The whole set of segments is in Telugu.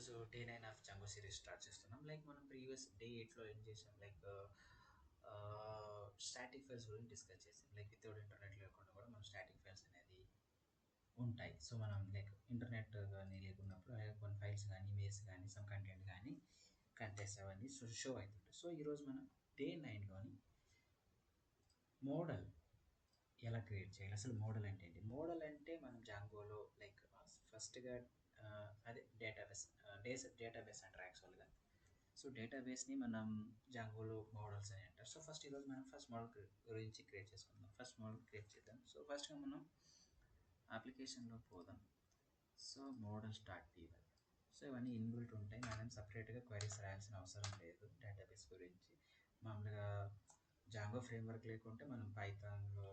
ఈరోజు డే 9 ఆఫ్ జంగో సిరీస్ స్టార్ట్ చేస్తున్నాం. లైక్ మనం ప్రీవియస్ డే 8లో ఏం చేసాం, లైక్ స్టాటిక్ ఫైల్స్ గురించి డిస్కస్ చేసాం. లైక్ వితౌట్ ఇంటర్నెట్ లేకుండా కూడా మనం స్టాటిక్ ఫైల్స్ అనేది ఉంటాయి. సో మనం లైక్ ఇంటర్నెట్ కానీ లేకున్నప్పుడు కొన్ని ఫైల్స్ కానీ ఇమేజ్ కానీ సమ్ కంటెంట్ కానీ కంటెంట్స్ అవన్నీ షో అవుతుంటాయి. సో ఈరోజు మనం డే 9లోని మోడల్ ఎలా క్రియేట్ చేయాలి, అసలు మోడల్ అంటే ఏంటి? మోడల్ అంటే మనం జాంగోలో లైక్ ఫస్ట్గా అదే డేటాబేస్ అంటారు యాక్చువల్గా. సో డేటాబేస్ని మనం జాంగోలో మోడల్స్ అని అంటారు. సో ఫస్ట్ ఈరోజు మనం ఫస్ట్ మోడల్ గురించి క్రియేట్ చేసుకుందాం. ఫస్ట్ మోడల్ క్రియేట్ చేద్దాం. సో ఫస్ట్గా మనం అప్లికేషన్లో పోదాం. సో మోడల్ స్టార్ట్ ఇవ్వాలి. సో ఇవన్నీ ఇన్బిల్ట్ ఉంటాయి. మనం సపరేట్గా క్వైరీస్ రాయాల్సిన అవసరం లేదు డేటాబేస్ గురించి. మామూలుగా జాంగో ఫ్రేమ్వర్క్ లేకుంటే మనం పైథాన్లో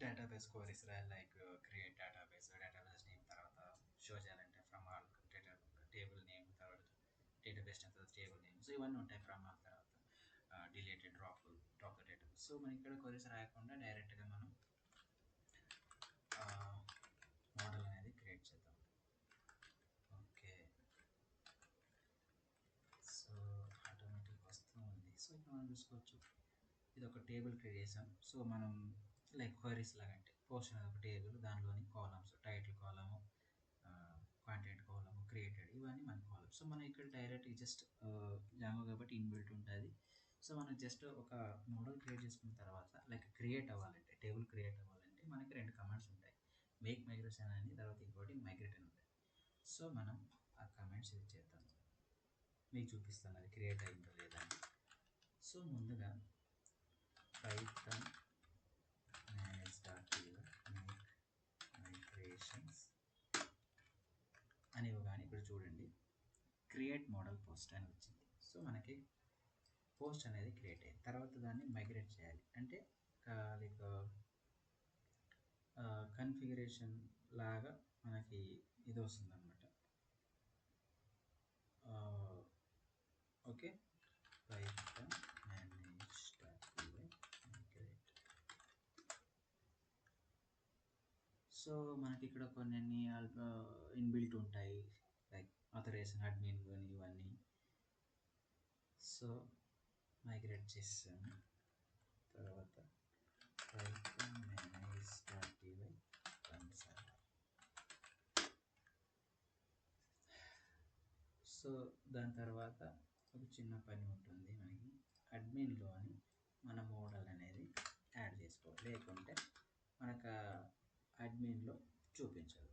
డేటాబేస్ క్వరీస్ రాయాలి. లైక్ క్రియేట్ డేటాబేస్ నేమ్ తర్వాత షో చేయాలంటే ఫ్రమ్ ఆల్ టేబుల్ నేమ్ తర్వాత డేటాబేస్ నేమ్ తర్వాత టేబుల్ నేమ్. సో ఇవన్నీ ఉంటాయి. ఫ్రమ్ ఆల్ తర్వాత dilated drop the database. So మనం ఇక్కడ క్వరీస్ రాయకుండా డైరెక్ట్గా మనం మోడల్ అనేది క్రియేట్ చేద్దాం. ఓకే, సో ఆటోమేటిక్ వస్తూ ఉంది. సో ఇక్కడ మనం చూసుకోవచ్చు, ఇది ఒక టేబుల్ క్రియేట్ చేసాం. సో మనం లైక్ క్వరీస్ లాగా అంటే పోస్ట్ అనేది ఒక టేబుల్, దానిలోని కాలమ్స్ టైటిల్ కాలము, కాంటెంట్ కాలము, క్రియేటెడ్, ఇవన్నీ మన కాలమ్స్. సో మనం ఇక్కడ డైరెక్ట్ జస్ట్ జాంగో కాబట్టి ఇన్బిల్ట్ ఉంటుంది. సో మనం జస్ట్ ఒక మోడల్ క్రియేట్ చేసుకున్న తర్వాత లైక్ క్రియేట్ అవ్వాలంటే టేబుల్ క్రియేట్ అవ్వాలంటే మనకి రెండు కమాండ్స్ ఉంటాయి. మేక్ మైగ్రేషన్ అని, తర్వాత ఇంకోటి మైగ్రేట్ అని ఉంటాయి. సో మనం ఆ కమాండ్స్ యూజ్ చేద్దాం. మీకు చూపిస్తాను అది క్రియేట్ అయిందో లేదా. సో ముందుగా పైథాన్ manage.py make migrations అని ఇవ్వగానే ఇక్కడ చూడండి క్రియేట్ మోడల్ పోస్ట్ అని వచ్చింది. సో మనకి పోస్ట్ అనేది క్రియేట్ అయింది. తర్వాత దాన్ని మైగ్రేట్ చేయాలి అంటే లైక్ కన్ఫిగరేషన్ లాగా మనకి ఇది వస్తుంది అనమాట. Okay, Python manage.py migrate. So మనకి ఇక్కడ కొన్ని ఇన్బిల్ట్ ఉంటాయి, లైక్ ఆథరైజేషన్, అడ్మిన్ కానీ ఇవన్నీ. సో మైగ్రేట్ చేసాము. తర్వాత పైథాన్ manage.py కన్సోల్. సో దాని తర్వాత ఒక చిన్న పని ఉంటుంది మనకి, అడ్మిన్లోని మన మోడల్ అనేది యాడ్ చేసుకోవాలి, లేకుంటే మనకు అడ్మిన్లో చూపించదు.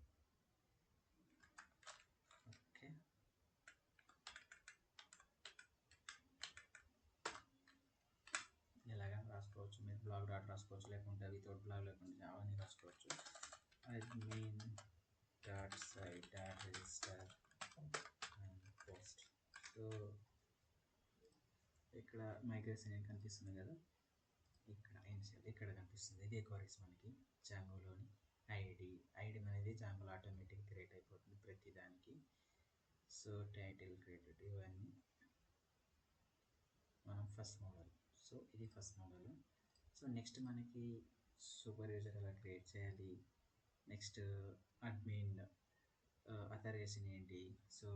ఓకే, ఎలాగైనా రాసుకోవచ్చు. మీరు బ్లాగ్ డాట్ రాసుకోవచ్చు, లేకుంటే వితౌట్ బ్లాగ్ లేకుంటే జావాని రాసుకోవచ్చు. Admin dot site dot register and post. So ఇక్కడ మైగ్రేషన్ ఏం కనిపిస్తుంది కదా, ఇక్కడ ఇనిషియల్ ఇక్కడ కనిపిస్తుంది. ఇదే క్వరీస్ మనకి జాంగోలోని ఐడి అనేది జాంగోలో ఆటోమేటిక్ క్రియేట్ అయిపోతుంది ప్రతి దానికి. సో టైటిల్ క్రియేటెడ్, ఇవన్నీ మనం ఫస్ట్ మోడల్. సో ఇది ఫస్ట్ మోడల్. సో నెక్స్ట్ మనకి సూపర్ యూజర్ ఎలా క్రియేట్ చేయాలి, నెక్స్ట్ అడ్మిన్ అథరైజేషన్ ఏంటి. సో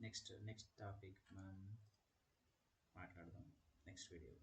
నెక్స్ట్ టాపిక్ మనం మాట్లాడదాం నెక్స్ట్ వీడియో.